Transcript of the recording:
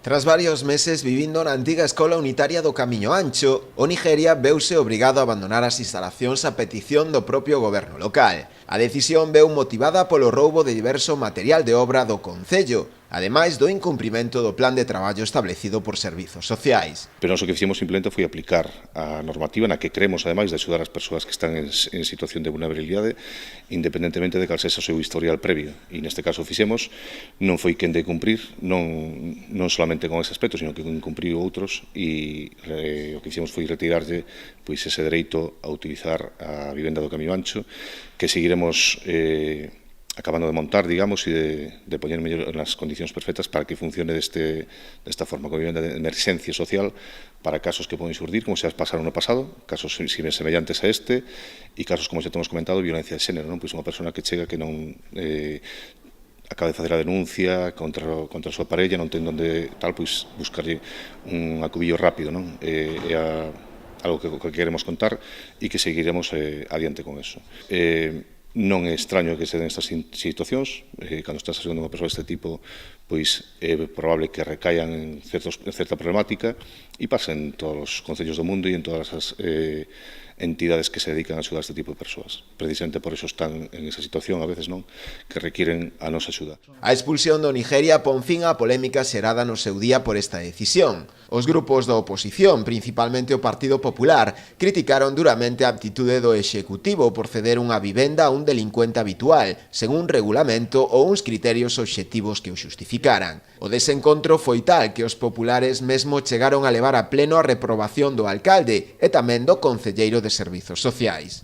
Tras varios meses vivindo na antiga escola unitaria do Camiño Ancho, o Nigeria veuse obrigado a abandonar as instalacións a petición do propio goberno local. A decisión veu motivada polo roubo de diverso material de obra do concello, ademais do incumprimento do plan de traballo establecido por servizos sociais. Pero nós o que fixemos simplemente foi aplicar a normativa na que creemos, ademais, de axudar as persoas que están en situación de vulnerabilidade, independentemente de cal sexa o seu historial previo. E neste caso fixemos, non foi quen de cumprir, non solamente con ese aspecto, sino que incumpriu outros, e o que fixemos foi retirarlle pois, ese dereito a utilizar a vivenda do Camiño Ancho, que seguiremos acabando de montar, digamos, e de poñer nas condicións perfectas para que funcione desta forma, con vivenda de emerxencia social para casos que poden xurdir, como xa pasaron no pasado, casos semellantes a este, e casos, como xa temos comentado, violencia de xénero, non? Pois unha persona que chega que non acaba de facer a denuncia contra a súa parella, non ten onde tal, pois buscarlle un acubillo rápido, non? Algo que queremos contar e que seguiremos adiante con eso. Non é extraño que se den estas situacións, cando estás asegurando unha persoa deste tipo, pois é probable que recaian en certa problemática e pasen en todos os concellos do mundo e en todas as entidades que se dedican a axudar a este tipo de persoas. Precisamente por eso están en esa situación, a veces non, que requiren a nosa axuda. A expulsión do Nigeria pon fin á polémica xerada no seu día por esta decisión. Os grupos da oposición, principalmente o Partido Popular, criticaron duramente a actitude do Executivo por ceder unha vivenda a un delincuente habitual, sen un regulamento ou uns criterios obxectivos que o xustificaran. O desencontro foi tal que os populares mesmo chegaron a levar a pleno a reprobación do alcalde e tamén do concelleiro de Servizos Sociais.